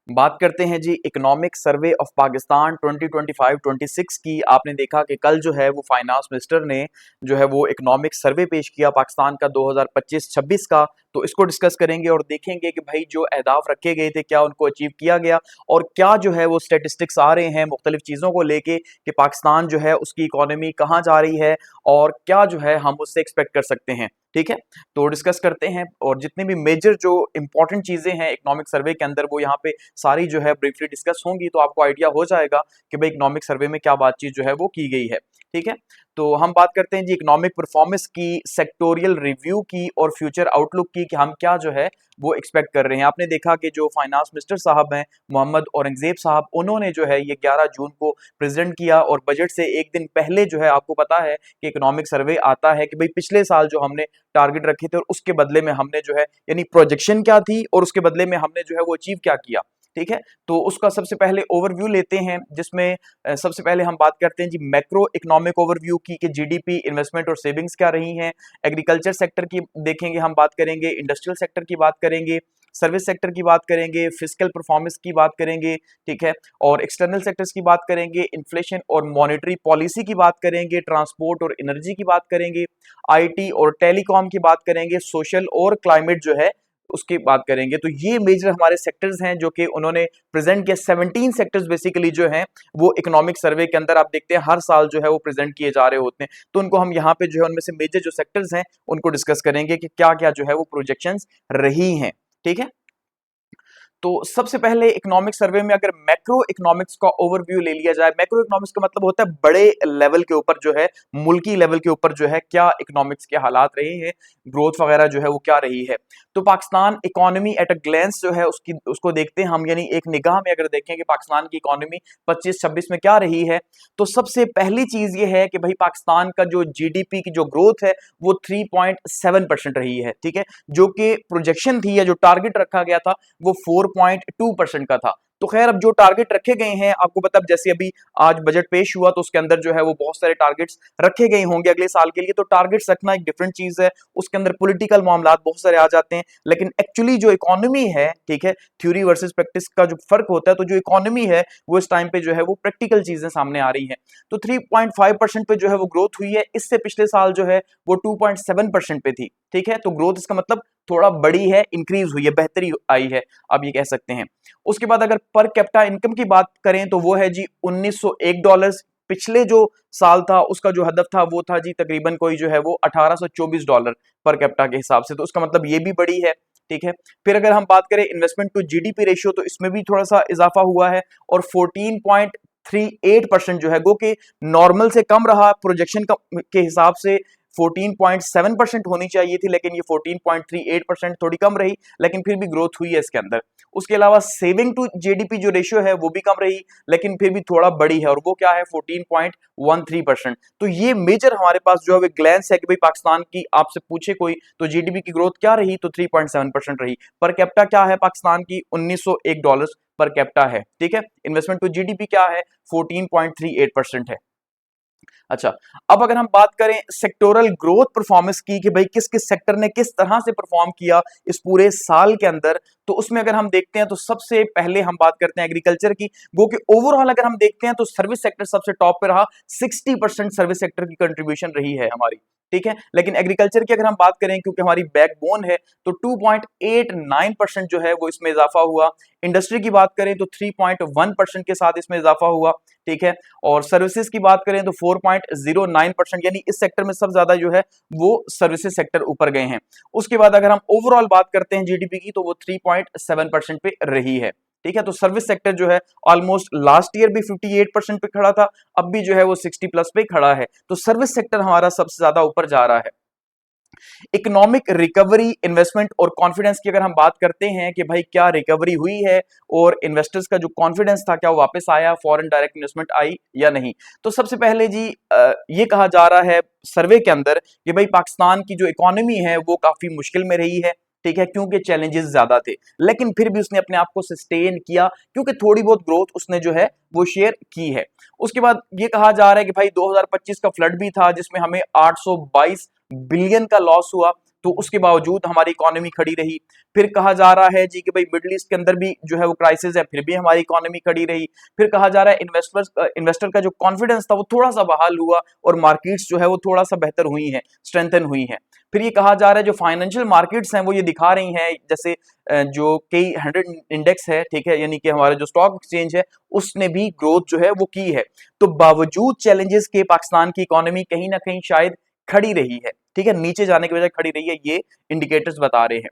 बात करते हैं जी इकोनॉमिक सर्वे ऑफ पाकिस्तान 2025-26 की। आपने देखा कि कल जो है वो फाइनेंस मिनिस्टर ने जो है वो इकोनॉमिक सर्वे पेश किया पाकिस्तान का 2025-26 का। तो इसको डिस्कस करेंगे और देखेंगे कि भाई जो अहदाफ रखे गए थे क्या उनको अचीव किया गया और क्या जो है वो स्टेटिस्टिक्स आ रहे हैं मुख्तलिफ चीज़ों को लेके कि पाकिस्तान जो है उसकी इकोनॉमी कहाँ जा रही है और क्या जो है हम उससे एक्सपेक्ट कर सकते हैं। ठीक है, तो डिस्कस करते हैं और जितनी भी मेजर जो इंपॉर्टेंट चीज़ें हैं इकोनॉमिक सर्वे के अंदर वो यहाँ पे सारी जो है ब्रीफली डिस्कस होंगी, तो आपको आइडिया हो जाएगा कि भाई इकोनॉमिक सर्वे में क्या बातचीत जो है वो की गई है। ठीक है, तो हम बात करते हैं जी इकोनॉमिक परफॉर्मेंस की, सेक्टोरियल रिव्यू की और फ्यूचर आउटलुक की कि हम क्या जो है वो एक्सपेक्ट कर रहे हैं। आपने देखा कि जो फाइनेंस मिनिस्टर साहब हैं मोहम्मद औरंगजेब साहब, उन्होंने जो है ये 11 जून को प्रेजेंट किया और बजट से एक दिन पहले जो है आपको पता है कि इकोनॉमिक सर्वे आता है कि भाई पिछले साल जो हमने टारगेट रखे थे और उसके बदले में हमने जो है यानी प्रोजेक्शन क्या थी और उसके बदले में हमने जो है वो अचीव क्या किया। ठीक है, तो उसका सबसे पहले ओवरव्यू लेते हैं जिसमें सबसे पहले हम बात करते हैं जी मैक्रो इकोनॉमिक ओवरव्यू की कि जीडीपी, इन्वेस्टमेंट और सेविंग्स क्या रही हैं। एग्रीकल्चर सेक्टर की देखेंगे, हम बात करेंगे, इंडस्ट्रियल सेक्टर की बात करेंगे, सर्विस सेक्टर की बात करेंगे, फिस्कल परफॉर्मेंस की बात करेंगे। ठीक है, और एक्सटर्नल सेक्टर्स की बात करेंगे, इन्फ्लेशन और मॉनेटरी पॉलिसी की बात करेंगे, ट्रांसपोर्ट और एनर्जी की बात करेंगे, आईटी और टेलीकॉम की बात करेंगे, सोशल और क्लाइमेट जो है उसकी बात करेंगे। तो ये मेजर हमारे सेक्टर्स हैं जो कि उन्होंने प्रेजेंट किया। 17 सेक्टर्स बेसिकली जो हैं वो इकोनॉमिक सर्वे के अंदर आप देखते हैं हर साल जो है वो प्रेजेंट किए जा रहे होते हैं। तो उनको हम यहाँ पे जो है उनमें से मेजर जो सेक्टर्स हैं उनको डिस्कस करेंगे कि क्या क्या जो है वो प्रोजेक्शंस रही हैं। ठीक है, तो सबसे पहले इकोनॉमिक सर्वे में अगर मैक्रो इकोनॉमिक्स का ओवरव्यू ले लिया जाए, मैक्रो इकोनॉमिक्स का मतलब होता है बड़े लेवल के ऊपर जो है, मुल्की लेवल के ऊपर जो है क्या इकोनॉमिक्स के हालात रहे हैं, ग्रोथ वगैरह जो है वो क्या रही है। तो Pakistan economy at a glens जो है उसकी उसको देखते हैं हम, यानी एक निगाह में अगर देखें कि पाकिस्तान की इकोनॉमी 25-26 में क्या रही है, तो सबसे पहली चीज ये है कि भाई पाकिस्तान का जो जीडीपी की जो ग्रोथ है वो 3.7% रही है। ठीक है, जो कि प्रोजेक्शन थी या जो टारगेट रखा गया था वो 4.2% का था। तो खैर अब जो टारगेट रखे गए हैं आपको पता, जैसे अभी आज बजट पेश हुआ तो उसके अंदर जो है वो बहुत सारे टारगेट्स रखे गए होंगे अगले साल के लिए। तो टारगेट्स रखना एक डिफरेंट चीज है, उसके अंदर पॉलिटिकल मामलात बहुत सारे आ जाते हैं, लेकिन एक्चुअली जो इकोनॉमी है, ठीक है, थ्योरी वर्सेस प्रैक्टिस का जो फर्क होता है, तो जो इकोनॉमी है वो इस टाइम पे जो है वो प्रैक्टिकल चीजें सामने आ रही हैं। तो 3.5% पे जो है वो ग्रोथ हुई है, इससे पिछले साल जो है वो 2.7% पे थी। ठीक है, तो ग्रोथ इसका मतलब थोड़ा बड़ी है, इंक्रीज हुई है, बेहतरी आई है, आप ये कह सकते हैं। उसके बाद अगर पर कैपिटा इनकम की बात करें तो वो है जी $1901। पिछले जो साल था उसका जो हदफ था वो था जी तकरीबन कोई जो है वो $1824 पर कैपिटा के हिसाब से, तो उसका मतलब ये भी बड़ी है। ठीक है, फिर अगर हम बात करें इन्वेस्टमेंट टू जीडीपी रेशियो तो इसमें भी थोड़ा सा इजाफा हुआ है और 14.38% जो है गो कि नॉर्मल से कम रहा, प्रोजेक्शन के हिसाब से 14.7% होनी चाहिए थी, लेकिन ये 14.38% थोड़ी कम रही, लेकिन फिर भी ग्रोथ हुई है इसके अंदर। उसके अलावा सेविंग टू जीडीपी जो रेशियो है वो भी कम रही, लेकिन फिर भी थोड़ा बड़ी है, और वो क्या है 14.13%। तो ये मेजर हमारे पास जो है ग्लैंस है कि भाई पाकिस्तान की आपसे पूछे कोई तो जीडीपी की ग्रोथ क्या रही, तो 3.7% रही। पर कैपिटा क्या है पाकिस्तान की, $1901 पर कैपिटा है। ठीक है, इन्वेस्टमेंट टू जीडीपी क्या है, 14.38% है। अच्छा, अब अगर हम बात करें सेक्टोरल ग्रोथ परफॉर्मेंस की कि भाई किस किस सेक्टर ने किस तरह से परफॉर्म किया इस पूरे साल के अंदर, तो उसमें अगर हम देखते हैं तो सबसे पहले हम बात करते हैं एग्रीकल्चर की। वो कि ओवरऑल अगर हम देखते हैं तो सर्विस सेक्टर सबसे टॉप पे रहा, 60% सर्विस सेक्टर की कंट्रीब्यूशन रही है हमारी। ठीक है, लेकिन एग्रीकल्चर की अगर हम बात करें क्योंकि हमारी बैकबोन है तो 2.89% जो है वो इसमें इजाफा हुआ। इंडस्ट्री की बात करें तो 3.1% के साथ इसमें इजाफा हुआ। ठीक है, और सर्विसेज की बात करें तो 4.09%, यानी इस सेक्टर में सबसे ज्यादा जो है वो सर्विसेज सेक्टर ऊपर गए हैं। उसके बाद अगर हम ओवरऑल बात करते हैं जीडीपी की तो वो 3.7% पे रही है। ठीक है, तो सर्विस सेक्टर जो है ऑलमोस्ट लास्ट ईयर भी 58% पे खड़ा था, अब भी जो है वो 60+ पे खड़ा है। तो सर्विस सेक्टर हमारा सबसे ज्यादा ऊपर जा रहा है। इकोनॉमिक रिकवरी, इन्वेस्टमेंट और कॉन्फिडेंस की अगर हम बात करते हैं कि भाई क्या रिकवरी हुई है और इन्वेस्टर्स का जो कॉन्फिडेंस था क्या वो वापस आया, फॉरेन डायरेक्ट इन्वेस्टमेंट आई या नहीं। तो सबसे पहले जी ये कहा जा रहा है सर्वे के अंदर कि भाई पाकिस्तान की जो इकोनॉमी है वो काफी मुश्किल में रही है। ठीक है, क्योंकि चैलेंजेस ज्यादा थे, लेकिन फिर भी उसने अपने आप को सस्टेन किया क्योंकि थोड़ी बहुत ग्रोथ उसने जो है वो शेयर की है। उसके बाद ये कहा जा रहा है कि भाई 2025 का फ्लड भी था जिसमें हमें 822 बिलियन का लॉस हुआ। तो उसके बावजूद हमारी इकोनॉमी खड़ी रही। फिर कहा जा रहा है जी कि भाई मिडिल ईस्ट के अंदर भी जो है वो क्राइसिस है, फिर भी हमारी इकोनॉमी खड़ी रही। फिर कहा जा रहा है इन्वेस्टर का जो कॉन्फिडेंस था वो थोड़ा सा बहाल हुआ और मार्केट्स जो है वो थोड़ा सा बेहतर हुई हैं, स्ट्रेंथन हुई हैं। फिर ये कहा जा रहा है जो फाइनेंशियल मार्केट्स हैं वो ये दिखा रही हैं, जैसे जो कई 100 इंडेक्स है, ठीक है, यानी कि हमारा जो स्टॉक एक्सचेंज है उसने भी ग्रोथ जो है वो की है। तो बावजूद चैलेंजेस के पाकिस्तान की इकोनॉमी कहीं ना कहीं शायद खड़ी रही है, ठीक है, नीचे जाने की बजाय खड़ी रही है, ये इंडिकेटर्स बता रहे हैं।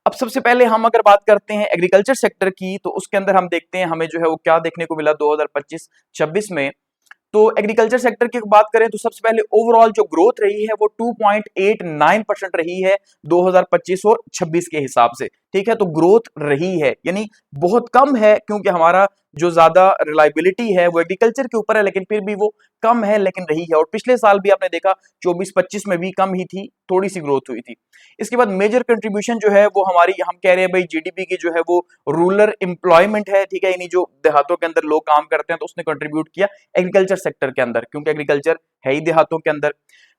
अब सबसे पहले हम अगर बात करते हैं एग्रीकल्चर सेक्टर की, तो उसके अंदर हम देखते हैं हमें जो है वो क्या देखने को मिला 2025-26 में। तो एग्रीकल्चर सेक्टर की बात करें तो सबसे पहले ओवरऑल जो ग्रोथ रही है वो 2.89% रही है 2025 और 26 के हिसाब से, ठीक है। तो ग्रोथ रही है, यानी बहुत कम है, क्योंकि हमारा जो ज्यादा रिलायबिलिटी है वो एग्रीकल्चर के ऊपर है, लेकिन फिर भी वो कम है, लेकिन रही है। और पिछले साल भी आपने देखा 24-25 में भी कम ही थी, थोड़ी सी ग्रोथ हुई थी। इसके बाद मेजर कंट्रीब्यूशन जो है वो हमारी, हम कह रहे हैं भाई जीडीपी की जो है वो रूरल एम्प्लॉयमेंट है, ठीक है, यानी जो देहातों के अंदर लोग काम करते हैं तो उसने कंट्रीब्यूट किया एग्रीकल्चर सेक्टर के अंदर, क्योंकि एग्रीकल्चर है ही देहातों के अंदर।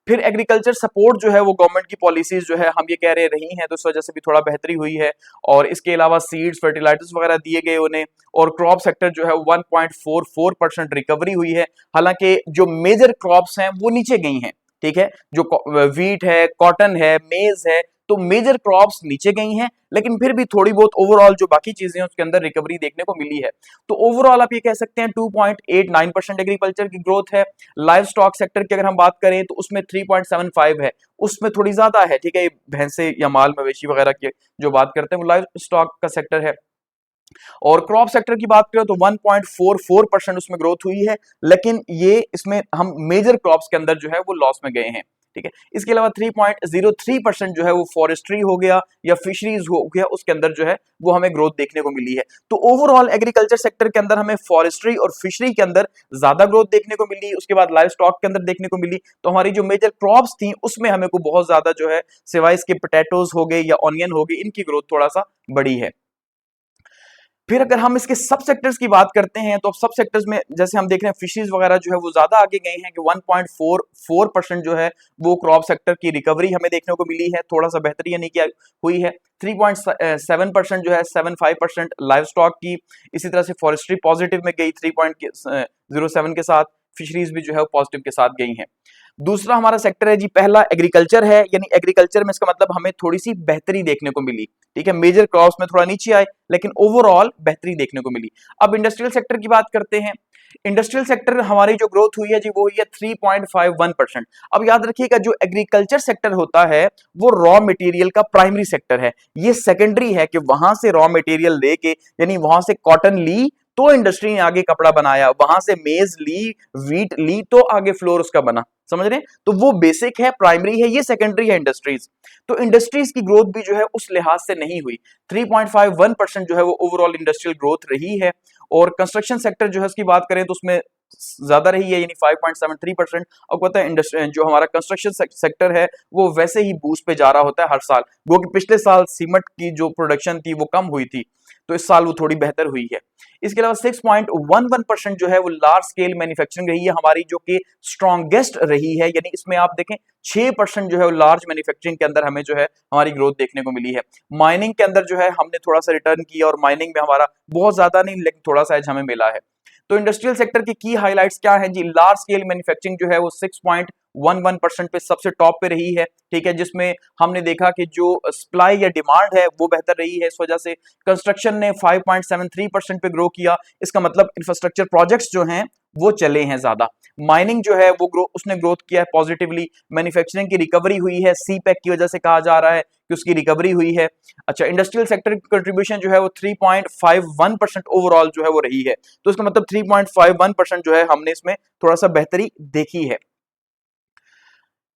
फिर एग्रीकल्चर सपोर्ट जो है वो गवर्नमेंट की पॉलिसीज जो है हम ये कह रहे रही हैं, तो इस वजह से भी थोड़ा बेहतरी हुई है। और इसके अलावा सीड्स, फर्टिलाइजर्स वगैरह दिए गए उन्हें, और क्रॉप सेक्टर जो है 1.44% रिकवरी हुई है। हालांकि जो मेजर क्रॉप्स हैं वो नीचे गई हैं, ठीक है, जो वीट है, कॉटन है, मेज है, तो मेजर क्रॉप्स नीचे गई हैं, लेकिन फिर भी थोड़ी बहुत ओवरऑल जो बाकी चीजें हैं उसके अंदर रिकवरी देखने को मिली है। तो ओवरऑल आप ये कह सकते हैं 2.89% एग्रीकल्चर की ग्रोथ है। लाइव स्टॉक सेक्टर की अगर हम बात करें तो उसमें 3.75 है, उसमें थोड़ी ज्यादा है, ठीक है, भैंसे या माल मवेशी वगैरह की जो बात करते हैं वो लाइव स्टॉक का सेक्टर है। और क्रॉप सेक्टर की बात करें तो 1.44% उसमें ग्रोथ हुई है, लेकिन ये इसमें हम मेजर क्रॉप्स के अंदर जो है वो लॉस में गए हैं, ठीक है। इसके अलावा 3.03% जो है वो फॉरेस्ट्री हो गया या फिशरीज हो गया, उसके अंदर जो है वो हमें ग्रोथ देखने को मिली है। तो ओवरऑल एग्रीकल्चर सेक्टर के अंदर हमें फॉरेस्ट्री और फिशरी के अंदर ज्यादा ग्रोथ देखने को मिली, उसके बाद लाइव स्टॉक के अंदर देखने को मिली। तो हमारी जो मेजर क्रॉप्स थी उसमें हमें को बहुत ज्यादा जो है, सिवाय इसके पोटैटोज हो गए या ऑनियन हो गए, इनकी ग्रोथ थोड़ा सा बड़ी है। फिर अगर हम इसके सब सेक्टर्स की बात करते हैं तो सब सेक्टर्स में जैसे हम देख रहे हैं फिशरीज वगैरह जो है वो ज्यादा आगे गए हैं कि 1.44% जो है वो क्रॉप सेक्टर की रिकवरी हमें देखने को मिली है, थोड़ा सा बेहतरी यानी कि हुई है। 3.7% जो है 75% लाइव स्टॉक की, इसी तरह से फॉरेस्ट्री पॉजिटिव में गई 3.07 के साथ, फिशरीज भी जो है पॉजिटिव के साथ गई हैं। दूसरा हमारा सेक्टर है जी, पहला एग्रीकल्चर है, यानी एग्रीकल्चर में इसका मतलब हमें थोड़ी सी बेहतरी देखने को मिली, ठीक है, मेजर क्रॉप्स में थोड़ा नीचे आए लेकिन ओवरऑल बेहतरी देखने को मिली। अब इंडस्ट्रियल सेक्टर की बात करते हैं। इंडस्ट्रियल सेक्टर हमारी जो ग्रोथ हुई है जी वो हुई है 3.51%। अब याद रखिएगा जो एग्रीकल्चर सेक्टर होता है वो रॉ मटेरियल का प्राइमरी सेक्टर है, ये सेकेंडरी है कि वहां से रॉ मटेरियल लेके, यानी वहां से कॉटन ली तो इंडस्ट्री ने आगे कपड़ा बनाया, वहां से मेज ली, वीट ली तो आगे फ्लोर उसका बना, समझ रहे हैं। तो वो बेसिक है, प्राइमरी है, ये सेकेंडरी है इंडस्ट्रीज। तो इंडस्ट्रीज की ग्रोथ भी जो है उस लिहाज से नहीं हुई, 3.51% जो है वो ओवरऑल इंडस्ट्रियल ग्रोथ रही है। और कंस्ट्रक्शन सेक्टर जो है उसकी बात करें तो उसमें ज्यादा रही है, यानी 5.73%। और पता है जो हमारा कंस्ट्रक्शन सेक्टर है वो वैसे ही बूस्ट पे जा रहा होता है हर साल, वो कि पिछले साल सीमेंट की जो प्रोडक्शन थी वो कम हुई थी, तो इस साल वो थोड़ी बेहतर हुई है। इसके अलावा 6.11% जो है वो लार्ज स्केल मैन्युफैक्चरिंग रही है हमारी, जो कि स्ट्रॉन्गेस्ट रही है, यानी इसमें आप देखें 6% जो है वो लार्ज मैन्युफैक्चरिंग के अंदर हमें जो है हमारी ग्रोथ देखने को मिली है। माइनिंग के अंदर जो है हमने थोड़ा सा रिटर्न किया और माइनिंग में हमारा बहुत ज्यादा नहीं लेकिन थोड़ा सा एज हमें मिला है। तो इंडस्ट्रियल सेक्टर की हाइलाइट्स क्या है जी, लार्ज स्केल मैन्युफैक्चरिंग जो है वो 6.11% पे सबसे टॉप पे रही है, ठीक है, जिसमें हमने देखा कि जो सप्लाई या डिमांड है वो बेहतर रही है, इस वजह से कंस्ट्रक्शन ने 5.73% पे ग्रो किया। इसका मतलब इंफ्रास्ट्रक्चर प्रोजेक्ट्स जो हैं वो चले हैं ज्यादा। माइनिंग जो है वो उसने ग्रोथ किया है पॉजिटिवली। मैन्युफैक्चरिंग की रिकवरी हुई है, सी पैक की वजह से कहा जा रहा है कि उसकी रिकवरी हुई है। अच्छा, इंडस्ट्रियल सेक्टर की कंट्रीब्यूशन जो है वो 3.51% ओवरऑल जो है वो रही है, तो इसका मतलब 3.51% जो है हमने इसमें थोड़ा सा बेहतरी देखी है।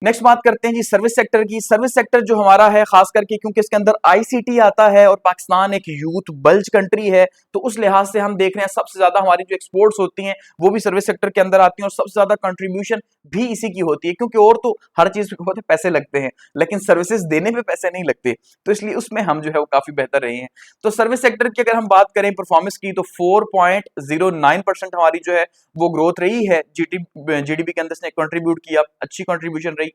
नेक्स्ट बात करते हैं जी सर्विस सेक्टर की। सर्विस सेक्टर जो हमारा है खास करके क्योंकि इसके अंदर आईसीटी आता है और पाकिस्तान एक यूथ बल्ज कंट्री है, तो उस लिहाज से हम देख रहे हैं सबसे ज्यादा हमारी जो एक्सपोर्ट्स होती हैं वो भी सर्विस सेक्टर के अंदर आती हैं और सबसे ज्यादा कंट्रीब्यूशन भी इसी की होती है, क्योंकि और तो हर चीज पे पैसे लगते हैं लेकिन सर्विसेज देने पे पैसे नहीं लगते, तो इसलिए उसमें हम जो है वो काफी बेहतर रहे हैं। तो सर्विस सेक्टर की अगर हम बात करें परफॉर्मेंस की तो 4.09% हमारी जो है वो ग्रोथ रही है, जीडीपी के अंदर से कंट्रीब्यूट किया, अच्छी कंट्रीब्यूशन रही।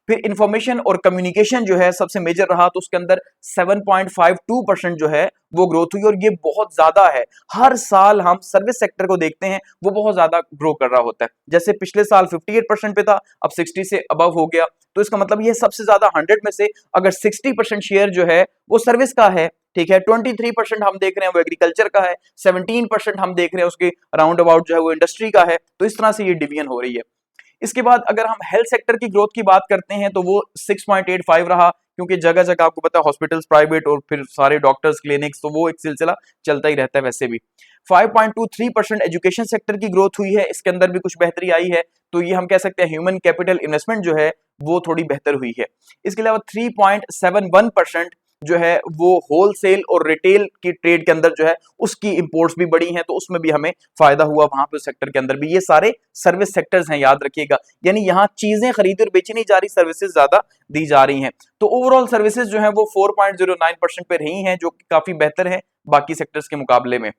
फिर इंफॉर्मेशन और कम्युनिकेशन जो है सबसे मेजर रहा, तो उसके अंदर 7.52% जो है वो ग्रोथ हुई, और ये बहुत ज्यादा है। हर साल हम सर्विस सेक्टर को देखते हैं वो बहुत ज्यादा ग्रो कर रहा होता है। जैसे पिछले साल 58% पे था, अब 60 से अबव हो गया, तो इसका मतलब ये सबसे ज्यादा 100 में से अगर 60% शेयर जो है वो सर्विस का है, ठीक है। 23% हम देख रहे हैं वो एग्रीकल्चर का है, 17% हम देख रहे हैं उसके राउंड अबाउट जो है वो इंडस्ट्री का है। तो इस तरह से ये डिवीजन हो रही है। इसके बाद अगर हम हेल्थ सेक्टर की ग्रोथ की बात करते हैं तो वो 6.85 रहा, क्योंकि जगह जगह आपको पता है हॉस्पिटल्स प्राइवेट और फिर सारे डॉक्टर्स क्लिनिक्स, तो वो एक सिलसिला चलता ही रहता है वैसे भी। 5.23% एजुकेशन सेक्टर की ग्रोथ हुई है, इसके अंदर भी कुछ बेहतरी आई है, तो ये हम कह सकते हैं ह्यूमन कैपिटल इन्वेस्टमेंट जो है वो थोड़ी बेहतर हुई है। इसके अलावा 3.71% जो है वो होलसेल और रिटेल की ट्रेड के अंदर जो है उसकी इंपोर्ट्स भी बढ़ी हैं, तो उसमें भी हमें फायदा हुआ वहां पे सेक्टर के अंदर भी। ये सारे सर्विस सेक्टर्स हैं, याद रखिएगा, यानी यहाँ चीजें खरीदी और बेची नहीं जा रही, सर्विसेज ज्यादा दी जा रही हैं। तो ओवरऑल सर्विसेज जो है वो 4.09% पे रही हैं, जो काफी बेहतर है बाकी सेक्टर्स के मुकाबले में।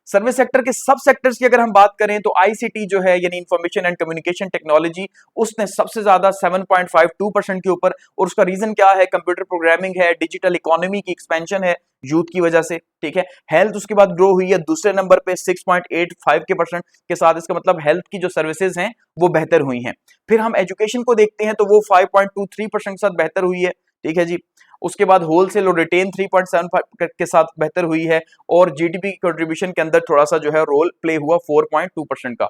सर्विस सेक्टर के सब सेक्टर्स की अगर हम बात करें तो आईसीटी जो है यानी इंफॉर्मेशन एंड कम्युनिकेशन टेक्नोलॉजी, उसने सबसे ज्यादा 7.52% के ऊपर, और उसका रीजन क्या है, कंप्यूटर प्रोग्रामिंग है, डिजिटल इकोनॉमी की एक्सपेंशन है यूथ की वजह से, ठीक है। हेल्थ उसके बाद ग्रो हुई है दूसरे नंबर पे 6.85% के साथ, इसका मतलब हेल्थ की जो सर्विसेज हैं वो बेहतर हुई हैं। फिर हम एजुकेशन को देखते हैं तो वो 5.23% के साथ बेहतर हुई है, ठीक है जी। उसके बाद होलसेल और रिटेल 3.75 के साथ बेहतर हुई है, और जीडीपी कंट्रीब्यूशन के अंदर थोड़ा सा जो है रोल प्ले हुआ 4.2% का।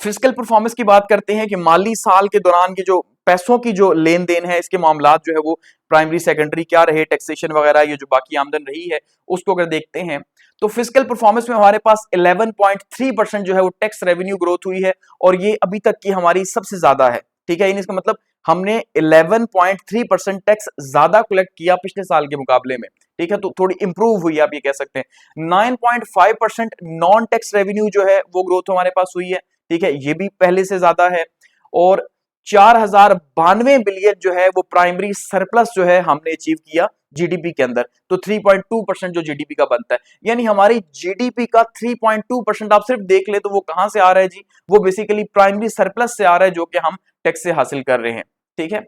फिजिकल परफॉर्मेंस की बात करते हैं कि माली साल के दौरान की जो पैसों की जो लेन देन है, इसके मामलात जो है वो प्राइमरी सेकेंडरी क्या रहे, टैक्सेशन वगैरह, ये जो बाकी आमदन रही है उसको अगर देखते हैं तो फिजिकल परफॉर्मेंस में हमारे पास 11.3% जो है वो टैक्स रेवेन्यू ग्रोथ हुई है, और ये अभी तक की हमारी सबसे ज्यादा है, ठीक है। इसका मतलब हमने 11.3% टैक्स ज्यादा कलेक्ट किया पिछले साल के मुकाबले में, ठीक है, तो थोड़ी इंप्रूव हुई आप ये कह सकते हैं। 9.5% नॉन टैक्स रेवेन्यू जो है वो ग्रोथ हमारे पास हुई है, ठीक है, ये भी पहले से ज्यादा है। और 4092 बिलियन जो है वो प्राइमरी सरप्लस जो है हमने अचीव किया जीडीपी के अंदर, तो 3.2% जो जीडीपी का बनता है, यानी हमारी जीडीपी का 3.2% आप सिर्फ देख ले तो वो कहां से आ रहा है जी, वो बेसिकली प्राइमरी सरप्लस से आ रहा है जो कि हम टैक्स से हासिल कर रहे हैं, ठीक है।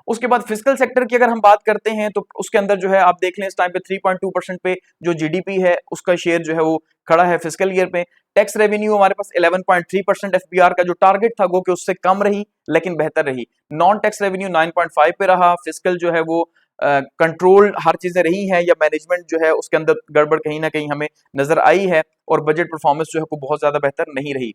उसके बाद फिजिकल सेक्टर की अगर हम बात करते हैं तो उसके अंदर जो है आप देख लें इस टाइम पे 3.2% पे जो जीडीपी है उसका शेयर जो है वो खड़ा है फिजिकल ईयर पे। टैक्स रेवेन्यू हमारे पास 11.3% एफबीआर का जो टारगेट था वो कि उससे कम रही लेकिन बेहतर रही। नॉन टैक्स रेवेन्यू 9.5 पे रहा। फिजिकल जो है वो कंट्रोल हर चीजें रही हैं, या मैनेजमेंट जो है उसके अंदर गड़बड़ कहीं ना कहीं हमें नजर आई है, और बजट परफॉर्मेंस जो है वो बहुत ज्यादा बेहतर नहीं रही।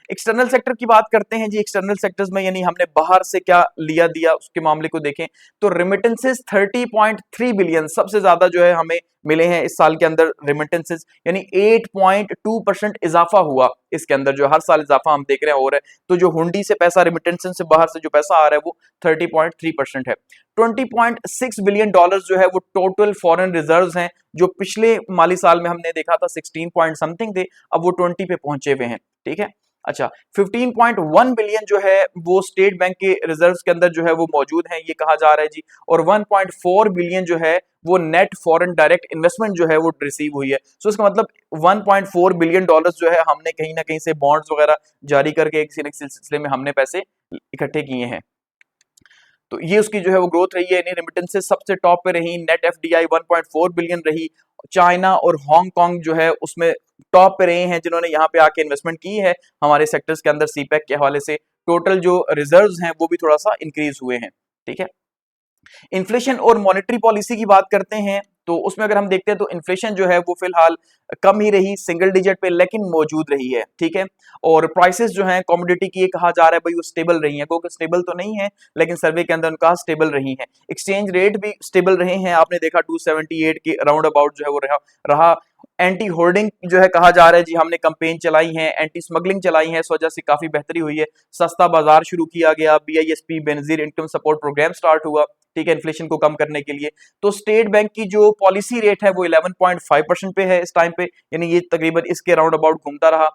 एक्सटर्नल सेक्टर की बात करते हैं जी। एक्सटर्नल सेक्टर्स में यानी हमने बाहर से क्या लिया दिया उसके मामले को देखें तो रेमिटेंसेस 30.3 बिलियन सबसे ज्यादा जो है हमें मिले हैं इस साल के अंदर रेमिटेंसेस, यानी 8.2% इजाफा हुआ इसके अंदर, जो हर साल इजाफा हम देख रहे हैं हो रहा है। तो जो हुंडी से पैसा, रेमिटेंसेस से बाहर से जो पैसा आ रहा है वो 30.3% है। 20.6 बिलियन डॉलर जो है वो टोटल फॉरेन रिजर्व्स हैं, जो पिछले माली साल में हमने देखा था 16 पॉइंट समथिंग थे, अब वो 20 पे पहुंचे हुए हैं, ठीक है। अच्छा, 15.1 बिलियन जो है वो स्टेट बैंक के रिजर्व्स के अंदर जो है वो मौजूद है, ये कहा जा रहा है जी। और 1.4 बिलियन जो है वो नेट फॉरेन डायरेक्ट इन्वेस्टमेंट जो है वो रिसीव हुई है। सो इसका मतलब 1.4 बिलियन डॉलर्स जो है हमने कहीं ना कहीं से बॉन्ड्स वगैरह जारी करके एक सिलसिले में हमने पैसे इकट्ठे किए हैं। तो ये उसकी जो है वो ग्रोथ रही है, यानी रेमिटेंसेस सबसे टॉप पे रही। नेट एफडीआई 1.4 बिलियन रही। चाइना और हांगकांग जो है उसमें टॉप पे रहे हैं जिन्होंने यहाँ पे आके इन्वेस्टमेंट की है हमारे सेक्टर्स के अंदर सीपैक के हवाले से। टोटल जो रिजर्व्स हैं वो भी थोड़ा सा इंक्रीज हुए हैं, ठीक है। इन्फ्लेशन और मॉनेटरी पॉलिसी की बात करते हैं तो उसमें अगर हम देखते हैं तो इन्फ्लेशन जो है वो फिलहाल कम ही रही, सिंगल डिजिट पे, लेकिन मौजूद रही है, ठीक है। और प्राइसेस जो हैं कमोडिटी की, ये कहा जा रहा है भाई वो स्टेबल रही हैं, क्योंकि स्टेबल तो नहीं है लेकिन सर्वे के अंदर उनका स्टेबल रही हैं। एक्सचेंज रेट भी स्टेबल रहे हैं, आपने देखा 278 के अराउंड अबाउट जो है वो रहा। एंटी होर्डिंग जो है कहा जा रहा है जी, हमने कैंपेन चलाई है, एंटी स्मगलिंग चलाई है, इस वजह से काफी बेहतरी हुई है। सस्ता बाजार शुरू किया गया, BISP Benazir income support program start हुआ, ठीक है, इन्फ्लेशन को कम करने के लिए। तो स्टेट बैंक की जो पॉलिसी रेट है वो 11.5% पे है इस टाइम पे, यानी ये तकरीबन इसके अराउंड अबाउट घूमता रहा।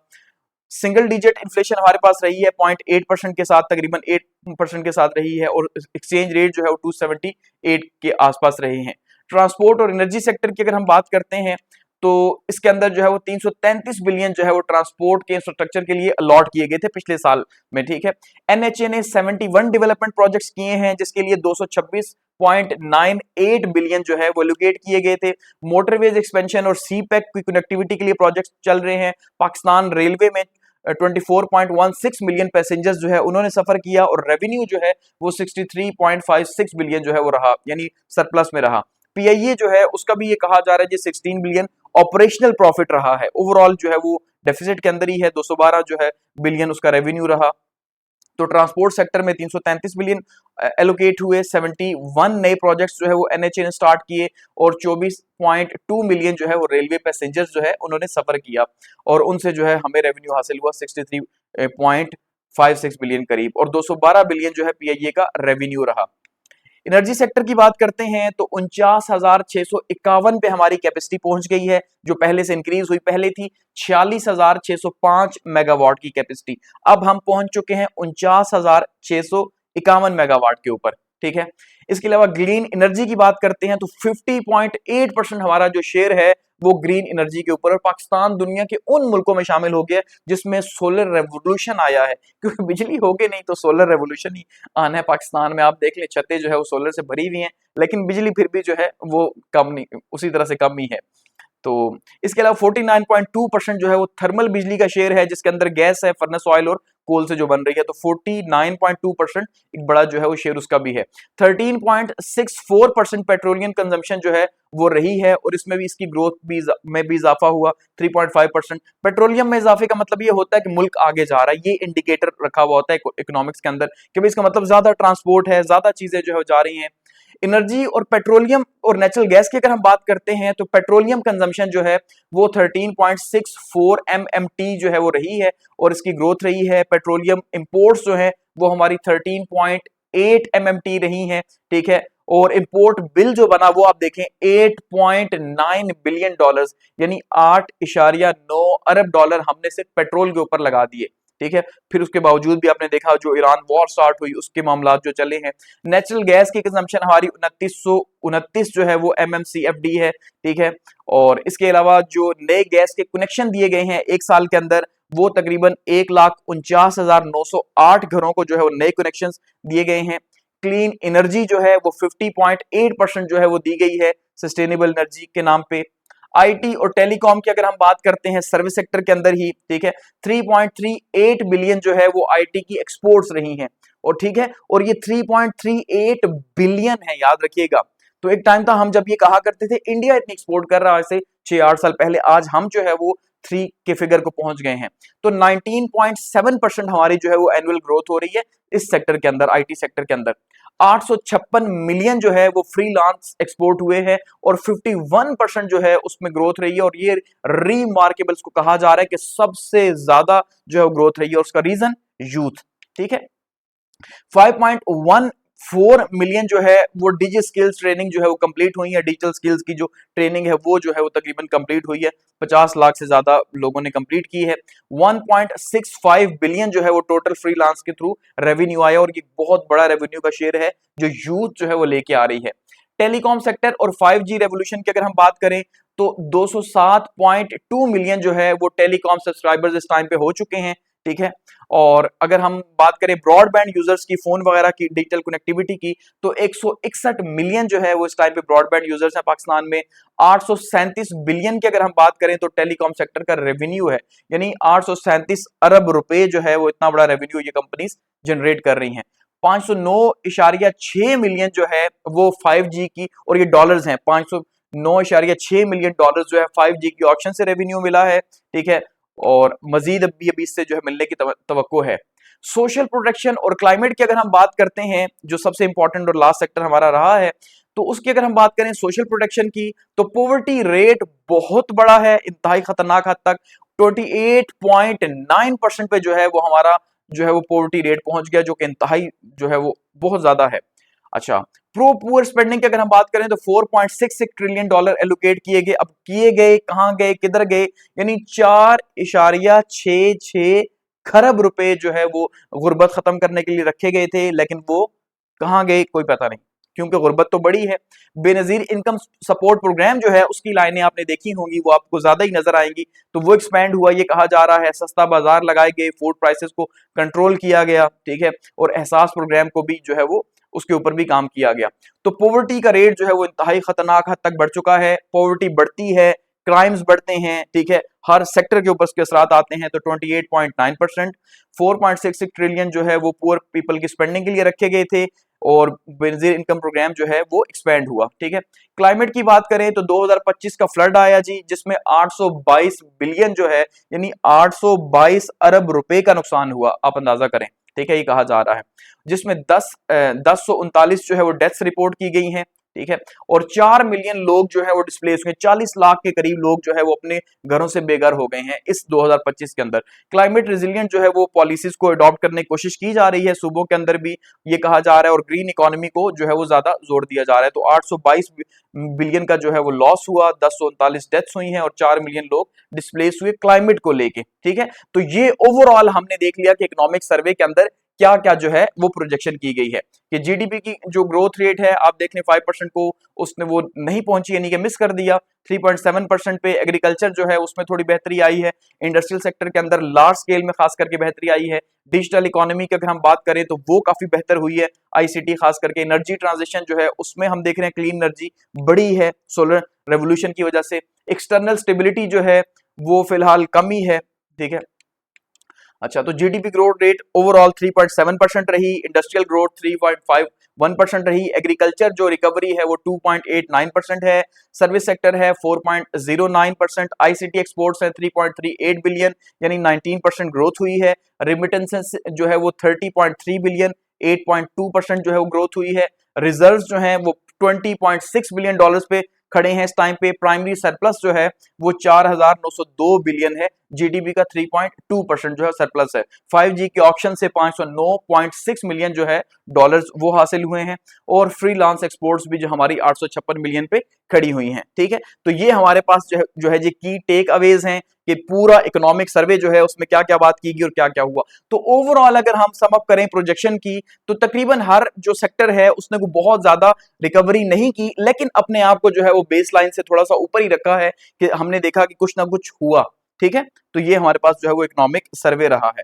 सिंगल डिजिट इन्फ्लेशन हमारे पास रही है 0.8% के साथ, तकरीबन 8% के साथ रही है, और एक्सचेंज रेट जो है वो 278 के आसपास रहे हैं। ट्रांसपोर्ट और एनर्जी सेक्टर की अगर हम बात करते हैं तो इसके अंदर जो है वो 333 बिलियन जो है वो ट्रांसपोर्ट के इंफ्रास्ट्रक्चर के लिए अलॉट किए गए थे पिछले साल में, ठीक है। एनएचए ने 71 डेवलपमेंट प्रोजेक्ट्स किए हैं जिसके लिए 226.98 बिलियन जो है वो एलोकेट किए गए थे। मोटरवेज एक्सपेंशन और सी पैक की कनेक्टिविटी के लिए प्रोजेक्ट्स चल रहे हैं। पाकिस्तान रेलवे में 24.16 मिलियन पैसेंजर्स जो है उन्होंने सफर किया और रेवेन्यू जो है वो 63.56 बिलियन जो है वो रहा, यानी सरप्लस में रहा। पीआईए जो है उसका भी ये कहा जा रहा है जी 16 बिलियन ऑपरेशनल प्रॉफिट रहा है। ओवरऑल जो है वो डेफिसिट के अंदर ही है, 212 जो है बिलियन उसका रेवेन्यू रहा। तो ट्रांसपोर्ट सेक्टर में 333 बिलियन एलोकेट हुए। 71 नए प्रोजेक्ट्स जो है वो एनएचए ने स्टार्ट किए और 24.2 मिलियन जो है वो रेलवे पैसेंजर्स जो है उन्होंने सफर किया और उनसे जो है हमें रेवेन्यू हासिल हुआ 63.56 बिलियन करीब, और 212 बिलियन जो है पीआईए का रेवेन्यू रहा। एनर्जी सेक्टर की बात करते हैं तो 49,651 पे हमारी कैपेसिटी पहुंच गई है, जो पहले से इंक्रीज हुई। पहले थी 46,605 मेगावाट की कैपेसिटी, अब हम पहुंच चुके हैं 49,651 मेगावाट के ऊपर, ठीक है। इसके अलावा ग्रीन एनर्जी की बात करते हैं तो 50.8% हमारा जो शेयर है वो ग्रीन एनर्जी के ऊपर, और पाकिस्तान दुनिया के उन मुल्कों में शामिल हो गया जिसमें सोलर रेवोल्यूशन आया है, क्योंकि बिजली होगी नहीं तो सोलर रेवोल्यूशन ही आना है। पाकिस्तान में आप देख लें छतें जो है वो सोलर से भरी हुई हैं, लेकिन बिजली फिर भी जो है वो कम नहीं, उसी तरह से कम ही है। तो इसके अलावा 49.2% जो है वो थर्मल बिजली का शेयर है, जिसके अंदर गैस है, फर्नेस ऑयल और कोल से जो बन रही है। तो 49.2% एक बड़ा जो है वो शेयर उसका भी है। 13.64% पेट्रोलियम कंजम्पशन जो है वो रही है, और इसमें भी इसकी ग्रोथ में भी इजाफा हुआ 3.5%। पेट्रोलियम में इजाफे का मतलब ये होता है कि मुल्क आगे जा रहा है, ये इंडिकेटर रखा हुआ होता है इकोनॉमिक्स के अंदर कि भाई इसका मतलब ज्यादा ट्रांसपोर्ट है, ज्यादा चीजें जो है जा रही हैं। एनर्जी और पेट्रोलियम और नेचुरल गैस की अगर हम बात करते हैं तो पेट्रोलियम कंजम्पशन जो है वो 13.64 MMT जो है वो रही है, और इसकी ग्रोथ रही है। पेट्रोलियम इंपोर्ट्स जो है वो हमारी 13.8 MMT रही हैं, ठीक है। और इंपोर्ट बिल जो बना वो आप देखें 8.9 बिलियन डॉलर्स, यानी 8.9 अरब डॉलर हमने सिर्फ पेट्रोल के ऊपर लगा दिए, ठीक है। फिर उसके बावजूद भी आपने देखा जो ईरान वॉर स्टार्ट हुई उसके मामला जो चले हैं। नेचुरल गैस की कंजम्पशन हमारी 2929 जो है वो MMCFD है, ठीक है। और इसके अलावा जो नए गैस के कनेक्शन दिए गए हैं एक साल के अंदर वो तकरीबन 1,49,908 घरों को जो है वो नए कनेक्शन दिए गए हैं। क्लीन एनर्जी जो है वो 50.8% जो है वो दी गई है सस्टेनेबल एनर्जी के नाम पे। आईटी और टेलीकॉम की अगर हम बात करते हैं सर्विस सेक्टर के अंदर ही, ठीक है, 3.38 बिलियन जो है वो आईटी की एक्सपोर्ट्स रही हैं, और ठीक है, और ये 3.38 बिलियन है, याद रखिएगा। तो एक टाइम था हम जब ये कहा करते थे इंडिया इतनी एक्सपोर्ट कर रहा है ऐसे 6-8 साल पहले, आज हम जो है वो 3 के फिगर को पहुंच गए हैं। तो 19.7% हमारी जो है वो एनुअल ग्रोथ हो रही है इस सेक्टर के अंदर, आईटी सेक्टर के अंदर। 856 मिलियन जो है वो फ्रीलांस एक्सपोर्ट हुए हैं, और 51% जो है उसमें ग्रोथ रही है, और ये रीमार्केबल को कहा जा रहा है कि सबसे ज्यादा जो है ग्रोथ रही है, और उसका रीजन यूथ, ठीक है। 5.14 मिलियन जो है वो डिजिटल स्किल्स ट्रेनिंग जो है वो कंप्लीट हुई है। डिजिटल स्किल्स की जो ट्रेनिंग है वो जो है वो तकरीबन कंप्लीट हुई है, 50 लाख से ज्यादा लोगों ने कंप्लीट की है। 1.65 बिलियन जो है वो टोटल फ्रीलांस के थ्रू रेवेन्यू आया, और ये बहुत बड़ा रेवेन्यू का शेयर है जो यूथ जो है वो लेके आ रही है। टेलीकॉम सेक्टर और 5G रेवोल्यूशन की अगर हम बात करें तो 207.2 मिलियन जो है वो टेलीकॉम सब्सक्राइबर्स इस टाइम पे हो चुके हैं, ठीक है। और अगर हम बात करें ब्रॉडबैंड यूजर्स की, फोन वगैरह की डिजिटल कनेक्टिविटी की, तो 161 मिलियन जो है वो इस टाइम पे ब्रॉडबैंड यूजर्स हैं पाकिस्तान में। 837 बिलियन की अगर हम बात करें तो टेलीकॉम सेक्टर का रेवेन्यू है, यानी 837 अरब रुपए जो है वो इतना बड़ा रेवेन्यू ये कंपनीज जनरेट कर रही हैं। 509.6 मिलियन जो है वो 5G की, और ये डॉलर्स हैं, 509.6 मिलियन डॉलर्स जो है 5G की ऑक्शन से रेवेन्यू मिला है, ठीक है। और मजीद अभी इससे जो है मिलने की तवक्को है। सोशल प्रोटेक्शन और क्लाइमेट की अगर हम बात करते हैं, जो सबसे इंपॉर्टेंट और लास्ट सेक्टर हमारा रहा है, तो उसकी अगर हम बात करें सोशल प्रोटेक्शन की, तो पॉवर्टी रेट बहुत बड़ा है, इंतहाई खतरनाक हद तक 28.9% पे जो है वो हमारा जो है वो पॉवर्टी रेट पहुंच गया, जो कि इंतहाई जो है वो बहुत ज्यादा है। अच्छा, प्रो पुअर स्पेंडिंग की अगर हम बात करें तो 4.66 ट्रिलियन डॉलर एलोकेट किए गए। अब किए गए कहां गए, किधर गए, यानी 4.66 खरब रुपए जो है वो गुर्बत खत्म करने के लिए रखे गए थे, लेकिन वो कहां गए कोई पता नहीं। क्योंकि गुर्बत तो बड़ी है। बेनजीर इनकम सपोर्ट प्रोग्राम जो है उसकी लाइनें आपने देखी होंगी, वो आपको ज्यादा ही नजर आएंगी। तो वो एक्सपैंड हुआ, ये कहा जा रहा है सस्ता बाजार लगाए गए, फूड प्राइसेस को कंट्रोल किया गया, ठीक है, और एहसास प्रोग्राम को भी जो है वो उसके ऊपर भी काम किया गया। तो पॉवर्टी का रेट जो है वो इंतहाई खतरनाक हद तक बढ़ चुका है, पॉवर्टी बढ़ती है, क्राइम्स बढ़ते हैं, ठीक है, हर सेक्टर के ऊपर उसके असरात आते हैं। तो 28.9%, 4.66 ट्रिलियन जो है वो पुअर पीपल की स्पेंडिंग के लिए रखे गए थे, और बेनजीर इनकम प्रोग्राम जो है वो एक्सपेंड हुआ, ठीक है। क्लाइमेट की बात करें तो 2025 का फ्लड आया जी, जिसमें 822 बिलियन जो है यानी 822 अरब रुपए का नुकसान हुआ, आप अंदाजा करें, ठीक है, ये कहा जा रहा है, जिसमें 1039 जो है वो डेथ्स रिपोर्ट की गई हैं, ठीक है, और 4 मिलियन लोग जो है वो डिस्प्लेस हुए, 40 लाख के करीब लोग जो है वो अपने घरों से बेघर हो गए हैं इस 2025 के अंदर। क्लाइमेट रेजिलियंट जो है वो पॉलिसीज को अडॉप्ट करने की कोशिश की जा रही है सूबों के अंदर भी, ये कहा जा रहा है, और ग्रीन इकोनॉमी को जो है वो ज्यादा जोर दिया जा रहा है। तो 822 बिलियन का जो है वो लॉस हुआ, 1039 डेथ्स हुई हैं, और 4 मिलियन लोग डिस्प्लेस हुए क्लाइमेट को लेके, ठीक है। तो ये ओवरऑल हमने देख लिया कि इकोनॉमिक सर्वे के अंदर क्या क्या जो है वो प्रोजेक्शन की गई है कि जीडीपी की जो ग्रोथ रेट है आप देख लें 5% को उसने वो नहीं पहुंची, यानी कि मिस कर दिया। 3.7% पे एग्रीकल्चर जो है उसमें थोड़ी बेहतरी आई है, इंडस्ट्रियल सेक्टर के अंदर लार्ज स्केल में खास करके बेहतरी आई है। डिजिटल इकोनॉमी की अगर हम बात करें तो वो काफी बेहतर हुई है, आईसीटी खास करके। एनर्जी ट्रांजिशन जो है उसमें हम देख रहे हैं क्लीन एनर्जी बड़ी है सोलर रेवोल्यूशन की वजह से। एक्सटर्नल स्टेबिलिटी जो है वो फिलहाल कमी है, ठीक है। अच्छा, तो जीडीपी ग्रोथ रेट ओवरऑल 3.7% रही, इंडस्ट्रियल ग्रोथ 3.51% रही, एग्रीकल्चर जो रिकवरी है वो 2.89% है, सर्विस सेक्टर है 4.09%, आईसीटी एक्सपोर्ट्स है 3.38 बिलियन यानी 19% ग्रोथ हुई है, रिमिटेंसेस जो है वो 30.3 बिलियन 8.2% जो है वो ग्रोथ हुई है, रिजर्व्स जो है वो 20.6 बिलियन डॉलर्स पे खड़े हैं इस टाइम पे, प्राइमरी सरप्लस जो है वो 4902 बिलियन है, जीडीपी का 3.2% जो है सरप्लस है। 5G के ऑक्शन से 509.6 मिलियन जो है डॉलर्स वो हासिल हुए हैं, और फ्रीलांस एक्सपोर्ट्स भी जो हमारी 856 मिलियन पे खड़ी हुई हैं, ठीक है। तो ये हमारे पास जो है जी की टेक अवेज हैं कि पूरा इकोनॉमिक सर्वे जो है उसमें क्या क्या बात की गई और क्या क्या हुआ। तो ओवरऑल अगर हम सम अप करें प्रोजेक्शन की, तो तकरीबन हर जो सेक्टर है उसने को बहुत ज्यादा रिकवरी नहीं की, लेकिन अपने आप को जो है वो बेस लाइन से थोड़ा सा ऊपर ही रखा है कि हमने देखा कि कुछ ना कुछ हुआ, ठीक है। तो ये हमारे पास जो है वो इकोनॉमिक सर्वे रहा है।